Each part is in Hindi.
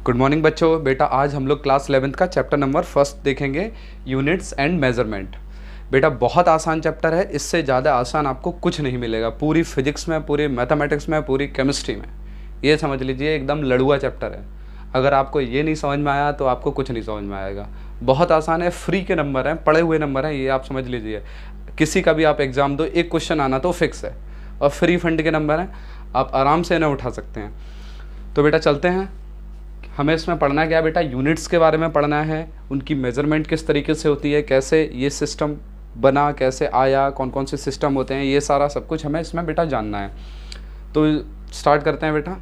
गुड मॉर्निंग बच्चों। बेटा आज हम लोग क्लास 11th का चैप्टर नंबर फर्स्ट देखेंगे, यूनिट्स एंड मेजरमेंट। बेटा बहुत आसान चैप्टर है, इससे ज़्यादा आसान आपको कुछ नहीं मिलेगा पूरी फिजिक्स में, पूरी मैथमेटिक्स में, पूरी केमिस्ट्री में। ये समझ लीजिए एकदम लड़ुआ चैप्टर है। अगर आपको ये नहीं समझ में आया तो आपको कुछ नहीं समझ में आएगा। बहुत आसान है, फ्री के नंबर हैं, पढ़े हुए नंबर हैं, ये आप समझ लीजिए। किसी का भी आप एग्ज़ाम दो, एक क्वेश्चन आना तो फिक्स है, और फ्री फंड के नंबर हैं, आप आराम से इन्हें उठा सकते हैं। तो बेटा चलते हैं। हमें इसमें पढ़ना क्या है बेटा, यूनिट्स के बारे में पढ़ना है, उनकी मेजरमेंट किस तरीके से होती है, कैसे ये सिस्टम बना, कैसे आया, कौन कौन से सिस्टम होते हैं, ये सारा सब कुछ हमें इसमें बेटा जानना है। तो स्टार्ट करते हैं बेटा।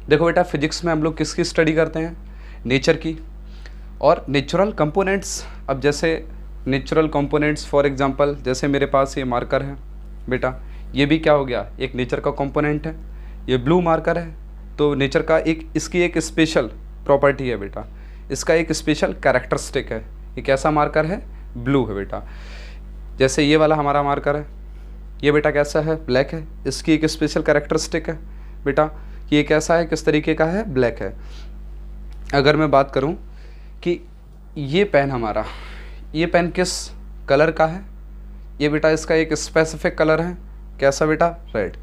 देखो बेटा फिजिक्स में हम लोग किसकी स्टडी करते हैं, नेचर की और नेचुरल कंपोनेंट्स। अब जैसे नेचुरल कंपोनेंट्स फॉर एग्जांपल, जैसे मेरे पास ये मार्कर है बेटा, ये भी क्या हो गया, एक नेचर का कंपोनेंट है। ये ब्लू मार्कर है तो नेचर का इसकी एक स्पेशल प्रॉपर्टी है बेटा, इसका एक स्पेशल कैरेक्टरिस्टिक है। ये कैसा मार्कर है, ब्लू है बेटा। जैसे ये वाला हमारा मार्कर है, ये बेटा कैसा है, ब्लैक है, इसकी एक स्पेशल कैरेक्टरिस्टिक है बेटा। ये कैसा है, किस तरीके का है, ब्लैक है। अगर मैं बात करूं कि ये पेन हमारा, ये पेन किस कलर का है, ये बेटा इसका एक स्पेसिफिक कलर है, कैसा बेटा, रेड।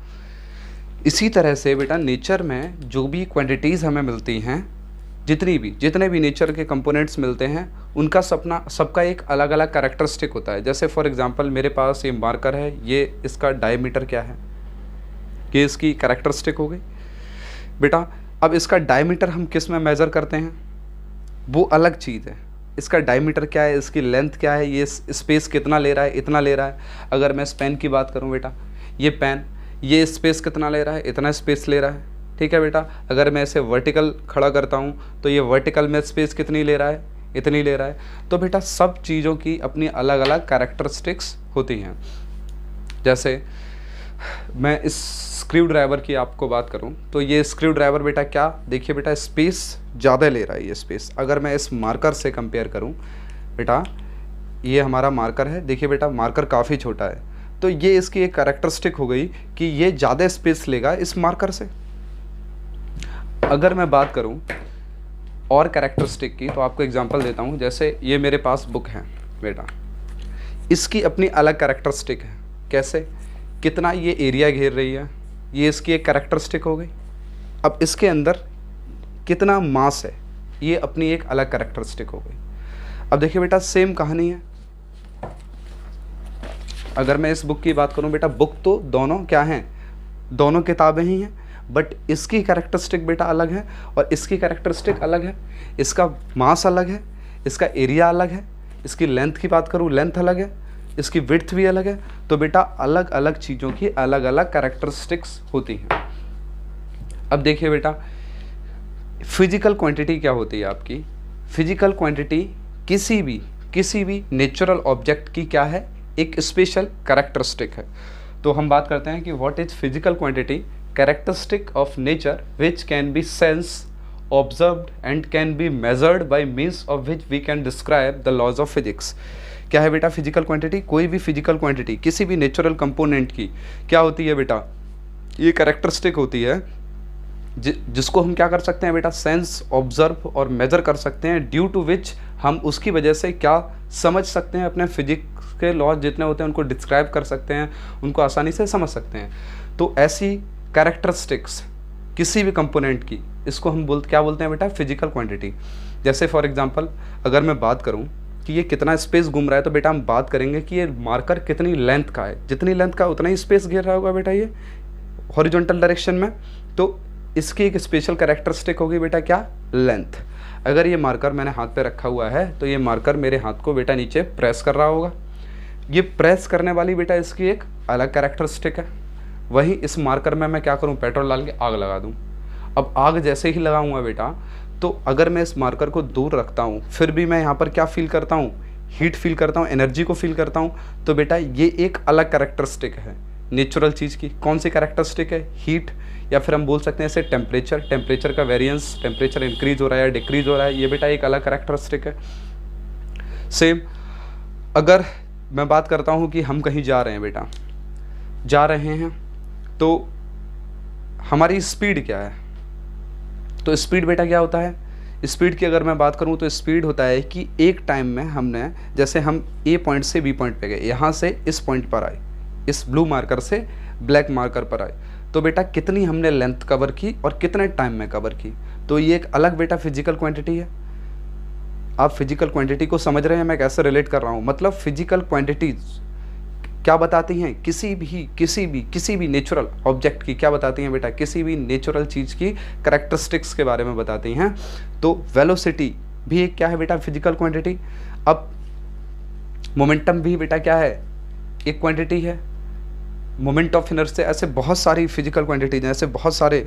इसी तरह से बेटा नेचर में जो भी क्वांटिटीज़ हमें मिलती हैं, जितने भी नेचर के कंपोनेंट्स मिलते हैं, उनका सबका एक अलग अलग कैरेक्टरिस्टिक होता है। जैसे फॉर एग्जांपल मेरे पास ये मार्कर है, ये इसका डायमीटर क्या है, ये इसकी कैरेक्टरिस्टिक हो गई बेटा। अब इसका डायमीटर हम किस में मेज़र करते हैं, वो अलग चीज़ है। इसका डायमीटर क्या है, इसकी लेंथ क्या है, ये स्पेस कितना ले रहा है, इतना ले रहा है। अगर मैं इस पेन की बात करूँ बेटा, ये पेन ये स्पेस कितना ले रहा है, इतना स्पेस ले रहा है, ठीक है बेटा। अगर मैं इसे वर्टिकल खड़ा करता हूँ तो ये वर्टिकल में स्पेस कितनी ले रहा है, इतनी ले रहा है। तो बेटा सब चीज़ों की अपनी अलग अलग कैरेक्टरिस्टिक्स होती हैं। जैसे मैं इस स्क्रू ड्राइवर की आपको बात करूं तो ये स्क्रू ड्राइवर बेटा क्या, देखिए बेटा स्पेस ज़्यादा ले रहा है ये स्पेस। अगर मैं इस मार्कर से कंपेयर करूं बेटा, ये हमारा मार्कर है, देखिए बेटा मार्कर काफ़ी छोटा है, तो ये इसकी एक कैरेक्टरिस्टिक हो गई कि ये ज़्यादा स्पेस लेगा इस मार्कर से। अगर मैं बात करूं और कैरेक्टरिस्टिक की तो आपको एग्जांपल देता हूं। जैसे ये मेरे पास बुक है बेटा, इसकी अपनी अलग कैरेक्टरिस्टिक है। कैसे, कितना ये एरिया घेर रही है, ये इसकी एक कैरेक्टरिस्टिक हो गई। अब इसके अंदर कितना मास है, ये अपनी एक अलग कैरेक्टरिस्टिक हो गई। अब देखिए बेटा सेम कहानी है। अगर मैं इस बुक की बात करूं बेटा, बुक तो दोनों क्या हैं, दोनों किताबें ही हैं, बट इसकी कैरेक्टरिस्टिक बेटा अलग है और इसकी कैरेक्टरिस्टिक अलग है। इसका मास अलग है, इसका एरिया अलग है, इसकी लेंथ की बात करूं लेंथ अलग है, इसकी विड्थ भी अलग है। तो बेटा अलग अलग चीज़ों की अलग अलग कैरेक्टरिस्टिक्स होती हैं। अब देखिए बेटा फिजिकल क्वांटिटी क्या होती है आपकी, फिजिकल क्वांटिटी किसी भी नेचुरल ऑब्जेक्ट की क्या है, एक स्पेशल कैरेक्टरिस्टिक है। तो हम बात करते हैं कि what is physical quantity, characteristic of nature which can be sense observed and can be measured by means of which we can describe the laws of physics. क्या है बेटा फिजिकल क्वांटिटी, कोई भी फिजिकल क्वांटिटी किसी भी नेचुरल कंपोनेंट की क्या होती है बेटा, ये कैरेक्टरिस्टिक होती है जिसको हम क्या कर सकते हैं बेटा, सेंस, ऑब्जर्व और मेजर कर सकते हैं, ड्यू टू विच हम उसकी वजह से क्या समझ सकते हैं, अपने फिजिक्स के लॉज जितने होते हैं उनको डिस्क्राइब कर सकते हैं, उनको आसानी से समझ सकते हैं। तो ऐसी कैरेक्टरिस्टिक्स किसी भी कंपोनेंट की, इसको हम क्या बोलते हैं बेटा, फिजिकल क्वांटिटी। जैसे फॉर एग्जांपल अगर मैं बात करूं कि ये कितना स्पेस घूम रहा है, तो बेटा हम बात करेंगे कि ये मार्कर कितनी लेंथ का है, जितनी लेंथ का उतना ही स्पेस घेर रहा होगा बेटा ये हॉरिजॉन्टल डायरेक्शन में। तो इसकी एक स्पेशल कैरेक्टरिस्टिक होगी बेटा क्या, लेंथ। अगर ये मार्कर मैंने हाथ पे रखा हुआ है तो ये मार्कर मेरे हाथ को बेटा नीचे प्रेस कर रहा होगा, ये प्रेस करने वाली बेटा इसकी एक अलग कैरेक्टरिस्टिक है। वहीं इस मार्कर में मैं क्या करूं, पेट्रोल डाल के आग लगा दूं। अब आग जैसे ही लगाऊंगा बेटा, तो अगर मैं इस मार्कर को दूर रखता हूं फिर भी मैं यहाँ पर क्या फील करता हूँ, हीट फील करता हूँ, एनर्जी को फील करता हूँ। तो बेटा ये एक अलग कैरेक्टरिस्टिक है नेचुरल चीज़ की। कौन सी कैरेक्टरिस्टिक है, हीट, या फिर हम बोल सकते हैं इसे टेम्परेचर का वेरिएंस, टेम्परेचर इंक्रीज हो रहा है या डिक्रीज हो रहा है, ये बेटा एक अलग कैरेक्टरिस्टिक है। सेम अगर मैं बात करता हूँ कि हम कहीं जा रहे हैं बेटा, जा रहे हैं तो हमारी स्पीड क्या है, तो स्पीड बेटा क्या होता है, स्पीड की अगर मैं बात करूं तो स्पीड होता है कि एक टाइम में हमने, जैसे हम ए पॉइंट से बी पॉइंट पे गए, यहाँ से इस पॉइंट पर आए, इस ब्लू मार्कर से ब्लैक मार्कर पर आए, तो बेटा कितनी हमने लेंथ कवर की और कितने टाइम में कवर की। तो ये एक अलग बेटा फिजिकल क्वांटिटी है। आप फिजिकल क्वांटिटी को समझ रहे हैं मैं कैसे रिलेट कर रहा हूँ। मतलब फिजिकल क्वांटिटीज क्या बताती हैं, किसी भी नेचुरल ऑब्जेक्ट की क्या बताती हैं बेटा, किसी भी नेचुरल चीज़ की कैरेक्टरिस्टिक्स के बारे में बताती हैं। तो वेलोसिटी भी एक क्या है बेटा, फिजिकल क्वांटिटी। अब मोमेंटम भी बेटा क्या है, एक क्वांटिटी है। मोमेंट ऑफ इनर्शिया, ऐसे बहुत सारी फिजिकल क्वांटिटीज हैं, ऐसे बहुत सारे,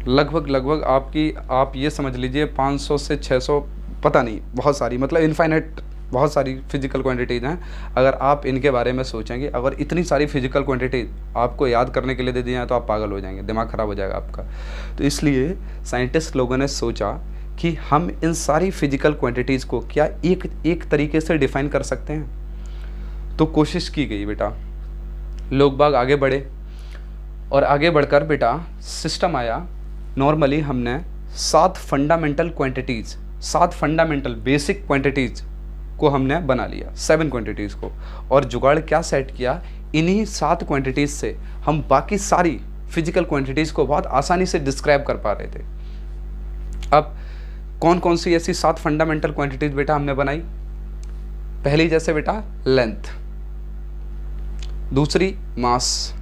लगभग आप ये समझ लीजिए 500 से 600, पता नहीं, बहुत सारी, मतलब इनफाइनाइट बहुत सारी फिजिकल क्वांटिटीज़ हैं। अगर आप इनके बारे में सोचेंगे, अगर इतनी सारी फिजिकल क्वांटिटी आपको याद करने के लिए दे दी जाए तो आप पागल हो जाएंगे, दिमाग ख़राब हो जाएगा आपका। तो इसलिए साइंटिस्ट लोगों ने सोचा कि हम इन सारी फिजिकल क्वांटिटीज़ को क्या एक तरीके से डिफ़ाइन कर सकते हैं। तो कोशिश की गई बेटा, लोग बाग आगे बढ़े और आगे बढ़कर बेटा सिस्टम आया। नॉर्मली हमने 7 fundamental quantities, 7 fundamental basic quantities को हमने बना लिया, 7 क्वांटिटीज़ को, और जुगाड़ क्या सेट किया, इन्हीं 7 क्वांटिटीज़ से हम बाकी सारी फिजिकल क्वांटिटीज़ को बहुत आसानी से डिस्क्राइब कर पा रहे थे। अब कौन कौन सी ऐसी 7 फंडामेंटल क्वांटिटीज़ बेटा हमने बनाई। पहली जैसे बेटा लेंथ, दूसरी मास,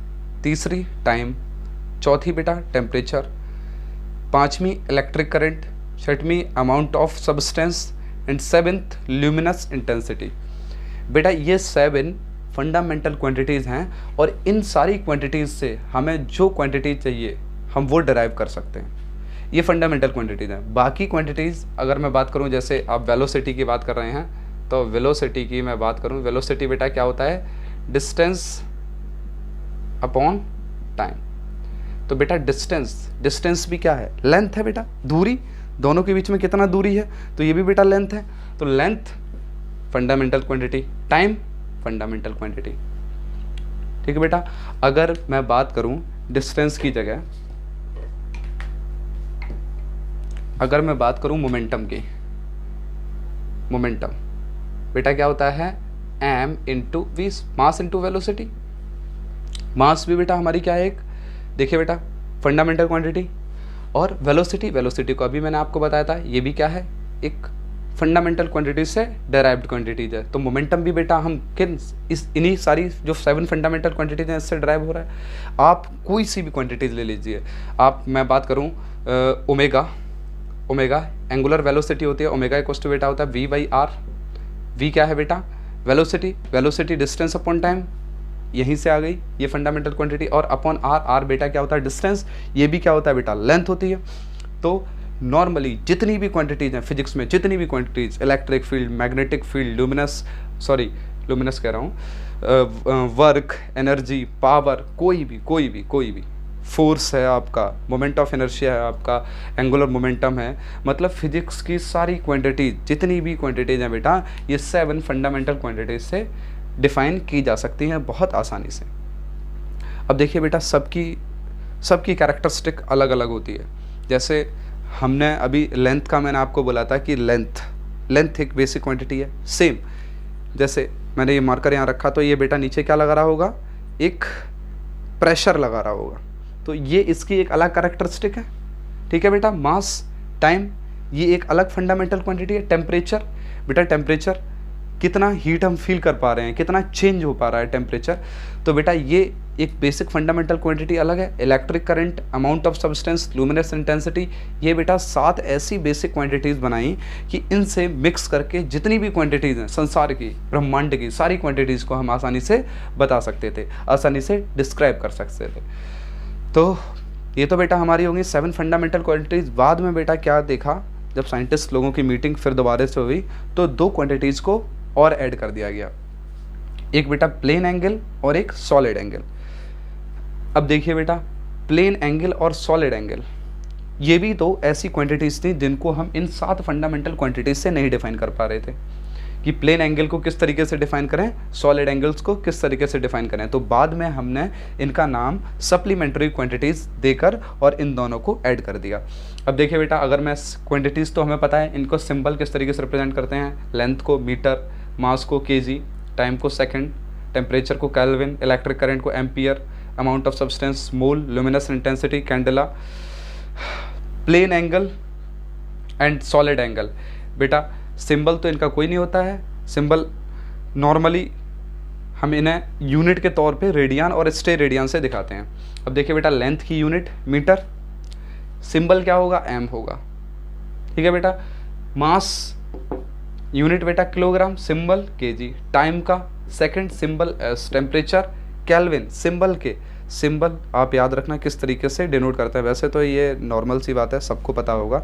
तीसरी टाइम, चौथी बेटा टेम्परेचर, पांचवी इलेक्ट्रिक करंट, छठवीं amount of substance and 7th luminous intensity. बेटा ये 7 फंडामेंटल क्वांटिटीज़ हैं और इन सारी क्वांटिटीज़ से हमें जो क्वांटिटी चाहिए हम वो डराइव कर सकते हैं। ये फंडामेंटल क्वांटिटीज़ हैं। बाकी क्वांटिटीज़ अगर मैं बात करूं, जैसे आप वेलोसिटी की बात कर रहे हैं, तो वेलोसिटी की मैं बात करूं, वेलोसिटी बेटा क्या होता है, डिस्टेंस अपॉन टाइम। तो बेटा डिस्टेंस भी क्या है, लेंथ है बेटा, दूरी, दोनों के बीच में कितना दूरी है, तो ये भी बेटा लेंथ है। तो length fundamental quantity, time fundamental quantity. ठीक है बेटा। अगर मैं बात करूं डिस्टेंस की जगह, अगर मैं बात करूं मोमेंटम की, मोमेंटम बेटा क्या होता है, m into v, mass into velocity. Mass भी बेटा हमारी क्या है, एक देखिए बेटा फंडामेंटल क्वांटिटी, और वेलोसिटी को अभी मैंने आपको बताया था, ये भी क्या है, एक फंडामेंटल क्वांटिटी से डेराइव्ड क्वांटिटीज है। तो मोमेंटम भी बेटा हम इन्हीं सारी जो 7 फंडामेंटल क्वांटिटीज हैं इससे ड्राइव हो रहा है। आप कोई सी भी क्वांटिटीज ले लीजिए, आप मैं बात करूं ओमेगा एंगुलर वेलोसिटी होती है, ओमेगा इक्वल टू बेटा होता है v/r। v क्या है बेटा, वेलोसिटी डिस्टेंस अपॉन टाइम, यहीं से आ गई ये फंडामेंटल क्वांटिटी, और अपॉन r बेटा क्या होता है, डिस्टेंस, ये भी क्या होता है बेटा, लेंथ होती है। तो नॉर्मली जितनी भी क्वांटिटीज़ हैं फिजिक्स में, जितनी भी quantities, electric field, magnetic field, luminous कह रहा हूँ, वर्क, एनर्जी, पावर, कोई भी फोर्स है आपका, मोमेंट ऑफ इनर्शिया है आपका, एंगुलर मोमेंटम है, मतलब फिजिक्स की सारी क्वांटिटीज, जितनी भी क्वांटिटीज़ हैं बेटा, ये 7 फंडामेंटल क्वांटिटीज से डिफ़ाइन की जा सकती हैं बहुत आसानी से। अब देखिए बेटा सबकी कैरेक्टरिस्टिक अलग अलग होती है। जैसे हमने अभी लेंथ का मैंने आपको बोला था कि लेंथ एक बेसिक क्वांटिटी है। सेम जैसे मैंने ये मार्कर यहाँ रखा, तो ये बेटा नीचे क्या लगा रहा होगा, एक प्रेशर लगा रहा होगा, तो ये इसकी एक अलग कैरेक्टरिस्टिक है। ठीक है बेटा। मास, टाइम, ये एक अलग फंडामेंटल क्वांटिटी है। टेम्परेचर बेटा, टेम्परेचर कितना हीट हम फील कर पा रहे हैं, कितना चेंज हो पा रहा है टेम्परेचर, तो बेटा ये एक बेसिक फंडामेंटल क्वांटिटी अलग है। Electric current, amount of substance, luminous intensity, ये बेटा 7 ऐसी बेसिक क्वांटिटीज़ बनाई कि इनसे मिक्स करके जितनी भी क्वांटिटीज़ हैं संसार की, ब्रह्मांड की सारी क्वांटिटीज़ को हम आसानी से बता सकते थे, आसानी से डिस्क्राइब कर सकते थे। तो ये तो बेटा हमारी होंगी 7 फंडामेंटल क्वांटिटीज़। बाद में बेटा क्या देखा, जब साइंटिस्ट लोगों की मीटिंग फिर दोबारा से हुई, तो 2 क्वांटिटीज़ को और ऐड कर दिया गया, एक बेटा प्लेन एंगल और एक सॉलिड एंगल। अब देखिए बेटा, प्लेन एंगल और सॉलिड एंगल ये भी तो ऐसी क्वांटिटीज़ थी जिनको हम इन 7 फंडामेंटल क्वांटिटीज़ से नहीं डिफाइन कर पा रहे थे। कि प्लेन एंगल को किस तरीके से डिफाइन करें, सॉलिड एंगल्स को किस तरीके से डिफाइन करें। तो बाद में हमने इनका नाम सप्लीमेंट्री क्वांटिटीज़ देकर और इन दोनों को ऐड कर दिया। अब देखिए बेटा, अगर मैं क्वांटिटीज़ तो हमें पता है, इनको सिंबल किस तरीके से रिप्रेजेंट करते हैं, लेंथ को मीटर, मास को केजी, टाइम को सेकंड, टेम्परेचर को केल्विन, इलेक्ट्रिक करंट को ampere, amount of substance mole, luminous intensity candela, plane angle and solid angle. बेटा सिंबल तो इनका कोई नहीं होता है, सिंबल नॉर्मली हम इन्हें यूनिट के तौर पे रेडियन और स्टे रेडियन से दिखाते हैं। अब देखिए बेटा, लेंथ की यूनिट मीटर, सिंबल क्या होगा, एम होगा, ठीक है बेटा। मास यूनिट बेटा किलोग्राम, सिंबल केजी, टाइम का second, symbol S, temperature kelvin, symbol के, सिंबल आप याद रखना किस तरीके से डिनोट करते हैं। वैसे तो ये नॉर्मल सी बात है, सबको पता होगा,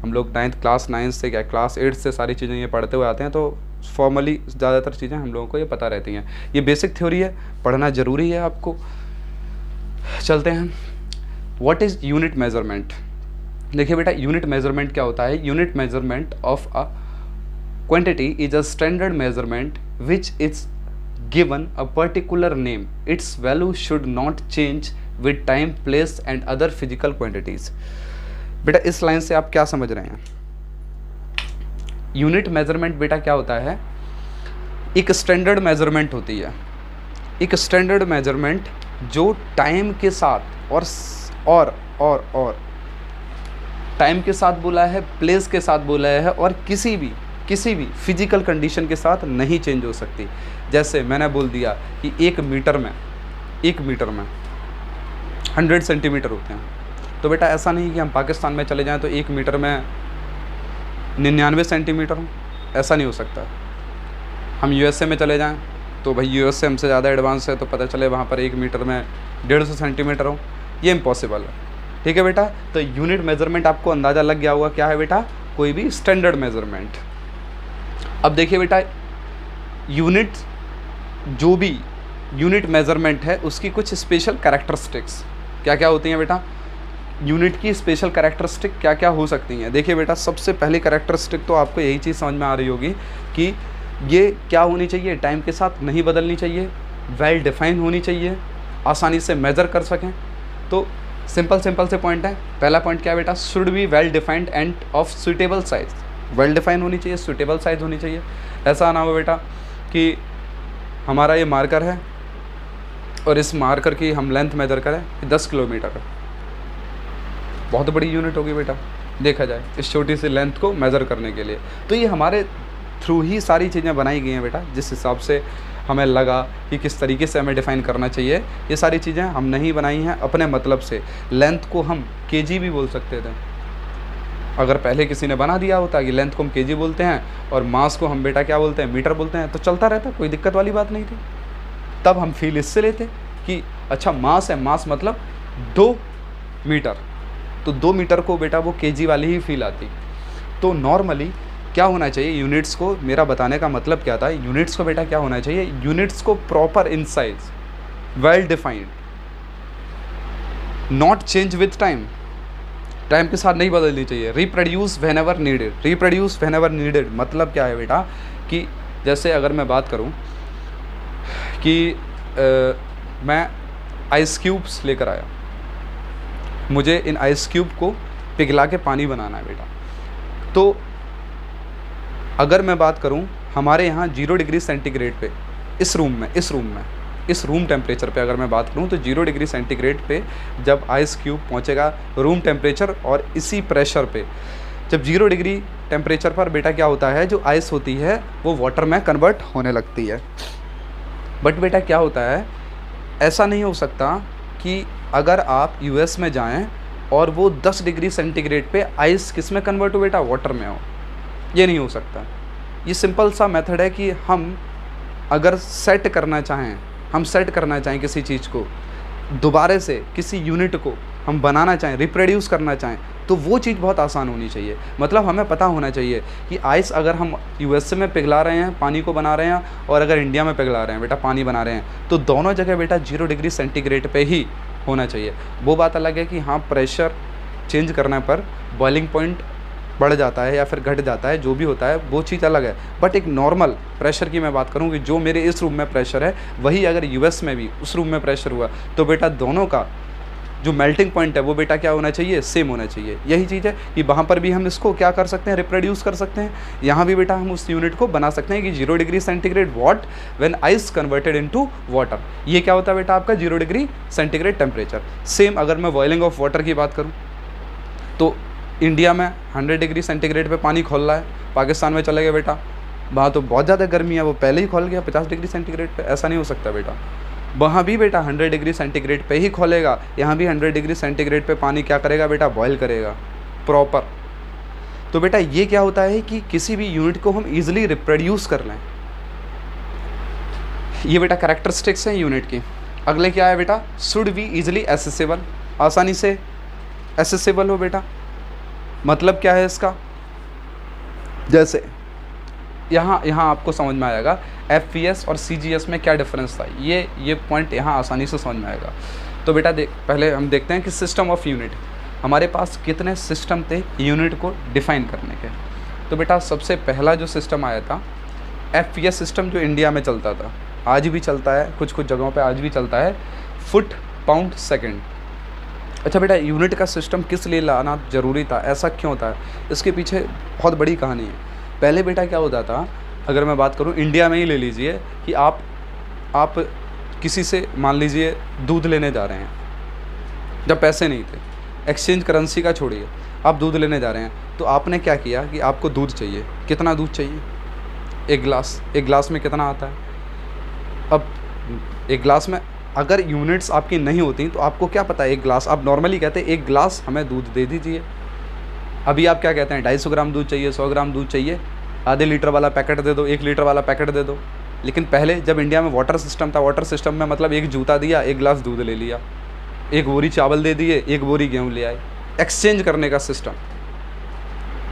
हम लोग क्लास 9 से क्या क्लास 8 से सारी चीज़ें ये पढ़ते हुए आते हैं, तो फॉर्मली ज़्यादातर चीज़ें हम लोगों को ये पता रहती हैं। ये बेसिक थ्योरी है, पढ़ना ज़रूरी है आपको। चलते हैं, व्हाट इज़ यूनिट मेजरमेंट। देखिए बेटा, यूनिट मेजरमेंट क्या होता है। Unit measurement of a quantity is a standard measurement which is given a particular name. Its value should not change with time, place and other physical quantities. बेटा इस लाइन से आप क्या समझ रहे हैं, यूनिट मेजरमेंट बेटा क्या होता है, एक स्टैंडर्ड मेजरमेंट होती है, एक स्टैंडर्ड मेजरमेंट जो टाइम के साथ और टाइम के साथ बोला है, प्लेस के साथ बोला है और किसी भी फिजिकल कंडीशन के साथ नहीं चेंज हो सकती। जैसे मैंने बोल दिया कि एक मीटर में 100 सेंटीमीटर होते हैं, तो बेटा ऐसा नहीं कि हम पाकिस्तान में चले जाएं तो 1 मीटर में 99 सेंटीमीटर हो, ऐसा नहीं हो सकता। हम यूएसए में चले जाएं तो भाई यूएसए हमसे ज़्यादा एडवांस है, तो पता चले वहाँ पर 1 मीटर में 150 सेंटीमीटर हो, ये इम्पॉसिबल है, ठीक है बेटा। तो यूनिट मेजरमेंट आपको अंदाज़ा लग गया होगा क्या है बेटा, कोई भी स्टैंडर्ड मेजरमेंट। अब देखिए बेटा, यूनिट जो भी यूनिट मेजरमेंट है उसकी कुछ स्पेशल कैरेक्टरिस्टिक्स क्या क्या होती हैं बेटा, यूनिट की स्पेशल कैरेक्टरिस्टिक क्या क्या हो सकती हैं। देखिए बेटा, सबसे पहली कैरेक्टरिस्टिक तो आपको यही चीज़ समझ में आ रही होगी कि ये क्या होनी चाहिए, टाइम के साथ नहीं बदलनी चाहिए, वेल डिफाइन होनी चाहिए, आसानी से मेज़र कर सकें। तो सिंपल से पॉइंट है। पहला पॉइंट क्या है बेटा, should be well defined end of suitable size, well define होनी चाहिए, सुटेबल साइज होनी चाहिए। ऐसा ना हो बेटा कि हमारा ये मार्कर है और इस मार्कर की हम लेंथ मेजर करें 10 किलोमीटर है, बहुत बड़ी यूनिट होगी बेटा देखा जाए इस छोटी सी लेंथ को मेज़र करने के लिए। तो ये हमारे थ्रू ही सारी चीज़ें बनाई गई हैं बेटा, जिस हिसाब से हमें लगा कि किस तरीके से हमें डिफ़ाइन करना चाहिए। ये सारी चीज़ें हम नहीं बनाई हैं अपने मतलब से। लेंथ को हम केजी भी बोल सकते थे, अगर पहले किसी ने बना दिया होता कि लेंथ को हम केजी बोलते हैं और मास को हम बेटा क्या बोलते हैं, मीटर बोलते हैं, तो चलता रहता, कोई दिक्कत वाली बात नहीं थी। तब हम फील इससे लेते कि अच्छा मास है, मास मतलब 2 मीटर, तो 2 मीटर को बेटा वो केजी वाली ही फील आती। तो नॉर्मली क्या होना चाहिए यूनिट्स को, मेरा बताने का मतलब क्या था, यूनिट्स को बेटा क्या होना चाहिए, यूनिट्स को proper in size, well defined, not change with time, time के साथ नहीं बदलनी चाहिए। Reproduce whenever needed, reproduce whenever needed मतलब क्या है बेटा कि जैसे अगर मैं बात करूं कि मैं आइस क्यूब्स लेकर आया, मुझे इन आइस क्यूब को पिघला के पानी बनाना है बेटा, तो अगर मैं बात करूं हमारे यहाँ 0 डिग्री सेंटीग्रेड पे इस रूम टेम्परेचर पे अगर मैं बात करूं तो 0 डिग्री सेंटीग्रेड पे जब आइस क्यूब पहुंचेगा रूम टेम्परेचर और इसी प्रेशर पे, जब 0 डिग्री टेम्परेचर पर बेटा क्या होता है, जो आइस होती है वो वाटर में कन्वर्ट होने लगती है। बट बेटा क्या होता है, ऐसा नहीं हो सकता कि अगर आप यूएस में जाएं और वो 10 डिग्री सेंटीग्रेड पे आइस किस में कन्वर्ट हो बेटा, वाटर में हो, ये नहीं हो सकता। ये सिंपल सा मेथड है कि हम अगर सेट करना चाहें किसी चीज़ को, दोबारा से किसी यूनिट को हम बनाना चाहें, रिप्रोड्यूस करना चाहें, तो वो चीज़ बहुत आसान होनी चाहिए। मतलब हमें पता होना चाहिए कि आइस अगर हम यूएसए में पिघला रहे हैं, पानी को बना रहे हैं, और अगर इंडिया में पिघला रहे हैं बेटा, पानी बना रहे हैं, तो दोनों जगह बेटा 0 डिग्री सेंटीग्रेड पे ही होना चाहिए। वो बात अलग है कि हाँ प्रेशर चेंज करने पर बॉइलिंग पॉइंट बढ़ जाता है या फिर घट जाता है, जो भी होता है वो चीज़ अलग है। बट एक नॉर्मल प्रेशर की मैं बात करूँ कि जो मेरे इस रूम में प्रेशर है वही अगर यूएस में भी उस रूम में प्रेशर हुआ तो बेटा दोनों का जो मेल्टिंग पॉइंट है वो बेटा क्या होना चाहिए, सेम होना चाहिए। यही चीज़ है कि वहाँ पर भी हम इसको क्या कर सकते हैं, रिप्रोड्यूस कर सकते हैं। यहाँ भी बेटा हम उस यूनिट को बना सकते हैं कि 0 degree centigrade what when ice converted into water. ये क्या होता है बेटा आपका 0 डिग्री सेंटीग्रेड टेम्परेचर। सेम अगर मैं बॉइलिंग ऑफ वाटर की बात करूँ तो इंडिया में 100 डिग्री सेंटीग्रेड पे पानी खोल रहा है, पाकिस्तान में चले गए बेटा, वहाँ तो बहुत ज़्यादा गर्मी है, वो पहले ही खोल गया 50 डिग्री सेंटीग्रेड पे। ऐसा नहीं हो सकता बेटा, वहाँ भी बेटा 100 डिग्री सेंटीग्रेड पे ही खोलेगा, यहाँ भी 100 डिग्री सेंटीग्रेड पे पानी क्या करेगा बेटा, बॉयल करेगा प्रॉपर। तो बेटा ये क्या होता है कि किसी भी यूनिट को हम ईजिली रिप्रोड्यूस कर लें। ये बेटा कैरेक्टरिस्टिक्स हैं यूनिट की। अगले क्या है बेटा, शुड बी ईजिली एसेसेबल, आसानी से एसेसेबल हो बेटा। मतलब क्या है इसका, जैसे यहाँ आपको समझ में आएगा FPS और CGS में क्या डिफरेंस था, ये पॉइंट यहाँ आसानी से समझ में आएगा। तो बेटा पहले हम देखते हैं कि सिस्टम ऑफ यूनिट, हमारे पास कितने सिस्टम थे यूनिट को डिफाइन करने के। तो बेटा सबसे पहला जो सिस्टम आया था FPS सिस्टम, जो इंडिया में चलता था, आज भी चलता है, कुछ जगहों पे आज भी चलता है, फुट पाउंड सेकेंड। अच्छा बेटा, यूनिट का सिस्टम किस लिए लाना ज़रूरी था, ऐसा क्यों था, इसके पीछे बहुत बड़ी कहानी है। पहले बेटा क्या होता था, अगर मैं बात करूं इंडिया में ही ले लीजिए कि आप किसी से मान लीजिए दूध लेने जा रहे हैं, जब पैसे नहीं थे, एक्सचेंज करेंसी का छोड़िए, आप दूध लेने जा रहे हैं, तो आपने क्या किया कि आपको दूध चाहिए, कितना दूध चाहिए, एक गिलास में कितना आता है। अब एक गिलास में अगर यूनिट्स आपकी नहीं होती तो आपको क्या पता है, एक गिलास, आप नॉर्मली कहते हैं एक गिलास हमें दूध दे दीजिए। अभी आप क्या कहते हैं, 250 ग्राम दूध चाहिए, 100 ग्राम दूध चाहिए, आधे लीटर वाला पैकेट दे दो, 1 लीटर वाला पैकेट दे दो। लेकिन पहले जब इंडिया में वाटर सिस्टम था, वाटर सिस्टम में मतलब एक जूता दिया, एक गिलास दूध ले लिया, एक बोरी चावल दे दिए, एक बोरी गेहूँ ले आए, एक्सचेंज करने का सिस्टम,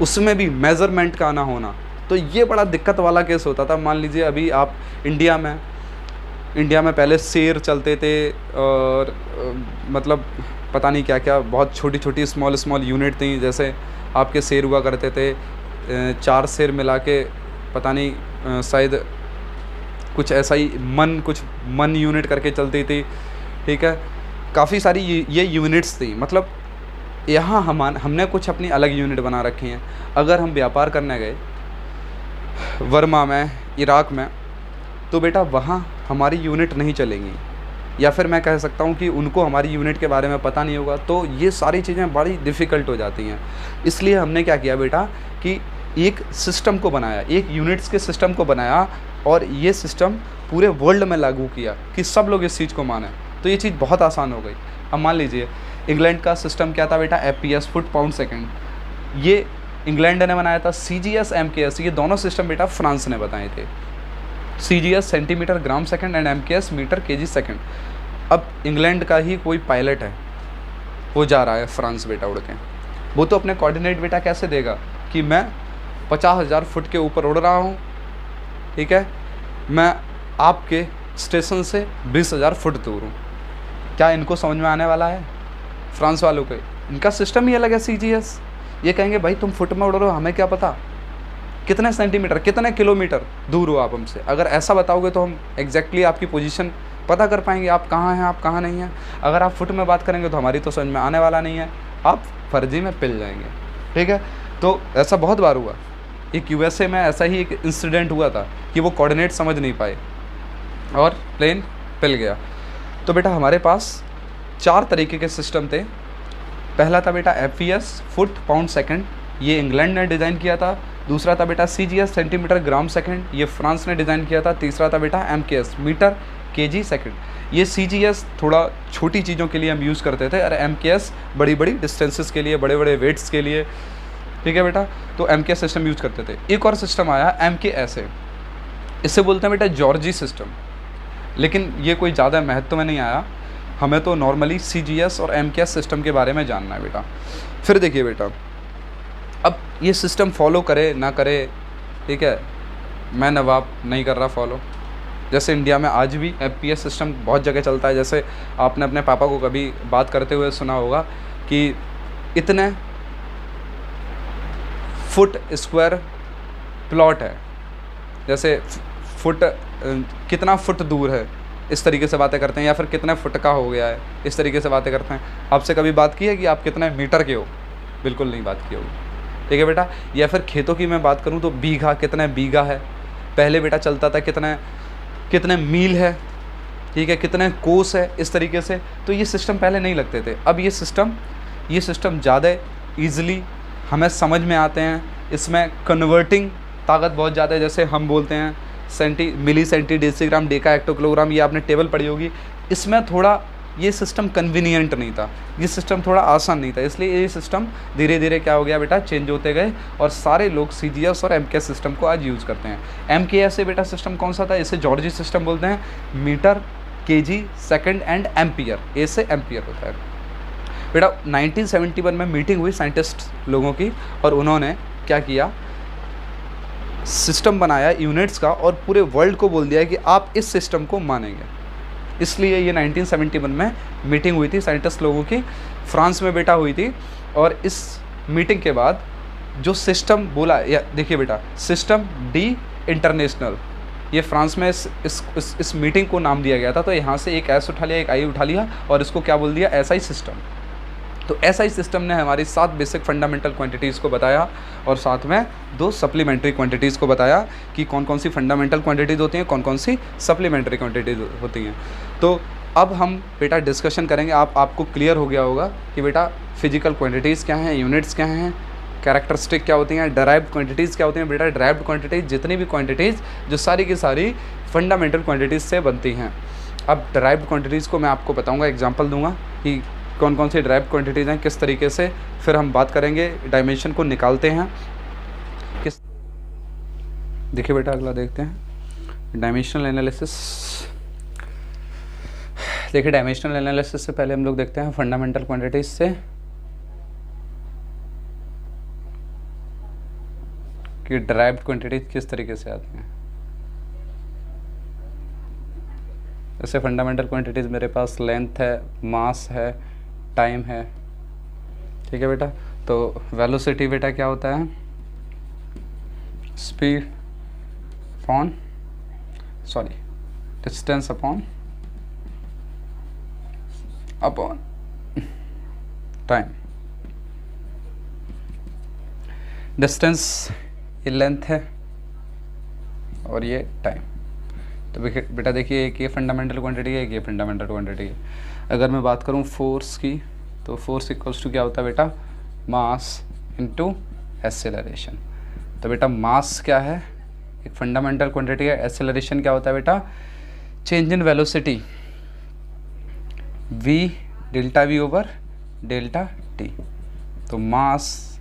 उसमें भी मेज़रमेंट का ना होना। तो ये बड़ा दिक्कत वाला केस होता था। मान लीजिए अभी आप इंडिया में पहले शेर चलते थे और मतलब पता नहीं क्या क्या, बहुत छोटी छोटी स्मॉल यूनिट थी, जैसे आपके शेर हुआ करते थे, 4 शेर मिला के पता नहीं शायद कुछ ऐसा ही कुछ मन यूनिट करके चलती थी, ठीक है। काफ़ी सारी ये यूनिट्स थी, मतलब यहाँ हमने कुछ अपनी अलग यूनिट बना रखी हैं। अगर हम व्यापार करने गए वर्मा में, इराक में, तो बेटा वहाँ हमारी यूनिट नहीं चलेंगी, या फिर मैं कह सकता हूँ कि उनको हमारी यूनिट के बारे में पता नहीं होगा। तो ये सारी चीज़ें बड़ी डिफ़िकल्ट हो जाती हैं। इसलिए हमने क्या किया बेटा कि एक सिस्टम को बनाया, एक यूनिट्स के सिस्टम को बनाया, और ये सिस्टम पूरे वर्ल्ड में लागू किया कि सब लोग इस चीज़ को माने। तो ये चीज़ बहुत आसान हो गई। अब मान लीजिए इंग्लैंड का सिस्टम क्या था बेटा, FPS फुट पाउंड सेकेंड, ये इंग्लैंड ने बनाया था। CGS MKS ये दोनों सिस्टम बेटा फ्रांस ने बताए थे। CGS centimetre gram second and MKS metre kg second. अब इंग्लैंड का ही कोई पायलट है, वो जा रहा है फ्रांस बेटा उड़ के, वो तो अपने कोऑर्डिनेट बेटा कैसे देगा कि मैं 50,000 फुट के ऊपर उड़ रहा हूँ, ठीक है, मैं आपके स्टेशन से 20,000 फुट दूर हूँ। क्या इनको समझ में आने वाला है फ्रांस वालों को? इनका सिस्टम ही अलग है CGS। ये कहेंगे भाई तुम फुट में उड़ रहे हो, हमें क्या पता कितने सेंटीमीटर कितने किलोमीटर दूर हो आप हमसे। अगर ऐसा बताओगे तो हम एग्जैक्टली आपकी पोजीशन पता कर पाएंगे, आप कहाँ हैं, आप कहाँ नहीं हैं। अगर आप फुट में बात करेंगे तो हमारी तो समझ में आने वाला नहीं है, आप फर्जी में पिल जाएंगे, ठीक है। तो ऐसा बहुत बार हुआ। एक USA में ऐसा ही एक इंसिडेंट हुआ था कि वो कोऑर्डिनेट समझ नहीं पाए और प्लेन पिल गया। तो बेटा हमारे पास 4 तरीके के सिस्टम थे। पहला था बेटा FPS फुट पाउंड सेकेंड, ये इंग्लैंड ने डिज़ाइन किया था। दूसरा था बेटा CGS सेंटीमीटर ग्राम सेकेंड, ये फ्रांस ने डिज़ाइन किया था। तीसरा था बेटा MKS मीटर kg सेकेंड। ये CGS थोड़ा छोटी चीज़ों के लिए हम यूज़ करते थे, और MKS बड़ी बड़ी डिस्टेंसेस के लिए, बड़े बड़े वेट्स के लिए, ठीक है बेटा। तो MKS सिस्टम यूज़ करते थे। एक और सिस्टम आया MKS, इससे बोलते हैं बेटा जॉर्जी सिस्टम, लेकिन ये कोई ज़्यादा महत्व में नहीं आया। हमें तो नॉर्मली CGS और MKS सिस्टम के बारे में जानना है बेटा। फिर देखिए बेटा, अब ये सिस्टम फॉलो करे ना करे, ठीक है, मैं नवाब नहीं कर रहा फॉलो। जैसे इंडिया में आज भी FPS सिस्टम बहुत जगह चलता है। जैसे आपने अपने पापा को कभी बात करते हुए सुना होगा कि इतने फुट स्क्वायर प्लॉट है, जैसे फुट कितना फुट दूर है, इस तरीके से बातें करते हैं, या फिर कितने फुट का हो गया है, इस तरीके से बातें करते हैं। आपसे कभी बात की है कि आप कितने मीटर के हो? बिल्कुल नहीं बात की होगी, ठीक है बेटा। या फिर खेतों की मैं बात करूं तो बीघा, कितने बीघा है, पहले बेटा चलता था कितने मील है, ठीक है, कितने कोस है, इस तरीके से। तो ये सिस्टम पहले नहीं लगते थे, अब ये सिस्टम ज़्यादा ईजिली हमें समझ में आते हैं। इसमें कन्वर्टिंग ताकत बहुत ज़्यादा है, जैसे हम बोलते हैं मिली सेंटी डेसीग्राम डेका हेक्टोकिलोग्राम, ये आपने टेबल पढ़ी होगी। इसमें थोड़ा ये सिस्टम कन्वीनियंट नहीं था, ये सिस्टम थोड़ा आसान नहीं था, इसलिए ये सिस्टम धीरे धीरे क्या हो गया बेटा, चेंज होते गए और सारे लोग CGS और MKS सिस्टम को आज यूज़ करते हैं। MKS से बेटा सिस्टम कौन सा था? इसे जॉर्जी सिस्टम बोलते हैं, metre, kg, second and ampere, A से एम्पियर होता है बेटा। 1971 में मीटिंग हुई साइंटिस्ट लोगों की, और उन्होंने क्या किया, सिस्टम बनाया यूनिट्स का, और पूरे वर्ल्ड को बोल दिया कि आप इस सिस्टम को मानेंगे। इसलिए ये 1971 में मीटिंग हुई थी साइंटिस्ट लोगों की, फ्रांस में बेटा हुई थी। और इस मीटिंग के बाद जो सिस्टम बोला, या देखिए बेटा, सिस्टम डी इंटरनेशनल, ये फ्रांस में इस मीटिंग को नाम दिया गया था। तो यहाँ से एक एस उठा लिया, एक आई उठा लिया, और इसको क्या बोल दिया, SI सिस्टम। तो SI सिस्टम ने हमारी 7 बेसिक फंडामेंटल क्वांटिटीज़ को बताया, और साथ में 2 सप्लीमेंट्री क्वांटिटीज़ को बताया कि कौन कौन सी फंडामेंटल क्वांटिटीज़ होती हैं, कौन कौन सी सप्लीमेंट्री क्वांटिटीज़ होती हैं। तो अब हम बेटा डिस्कशन करेंगे। आपको क्लियर हो गया होगा कि बेटा फिजिकल क्वांटिटीज़ क्या हैं, यूनिट्स क्या हैं, कैरेक्टरिस्टिक क्या होती हैं, डराइव्ड क्वांटिटीज़ क्या होती हैं। बेटा डराइव्ड क्वांटिटीज़ जितनी भी क्वांटिटीज़ जो सारी की सारी फंडामेंटल क्वांटिटीज़ से बनती हैं। अब डराइव्ड क्वांटिटीज़ को मैं आपको बताऊँगा, एग्जाम्पल दूँगा कि कौन कौन सी ड्राइव क्वांटिटीज़ हैं, किस तरीके से। फिर हम बात करेंगे डायमेंशन को निकालते हैं किस। देखिए बेटा अगला देखते हैं डायमेंशनल एनालिसिस। देखिए डायमेंशनल एनालिसिस से पहले हम लोग देखते हैं फंडामेंटल क्वांटिटीज से कि ड्राइव्ड क्वांटिटीज किस तरीके से आती हैं। जैसे फंडामेंटल क्वांटिटीज मेरे पास लेंथ है, मास है, टाइम है, ठीक है बेटा। तो वेलोसिटी बेटा क्या होता है, speed upon distance upon time. Distance ये लेंथ है और ये टाइम। तो बेटा देखिए एक ये फंडामेंटल क्वांटिटी है, एक ये फंडामेंटल क्वांटिटी है। अगर मैं बात करूँ फोर्स की, तो फोर्स इक्वल्स टू क्या होता है बेटा, मास इनटू एक्सेलरेशन। तो बेटा मास क्या है, एक फंडामेंटल क्वांटिटी है। एक्सेलरेशन क्या होता है बेटा, change in velocity v delta v over delta t। तो मास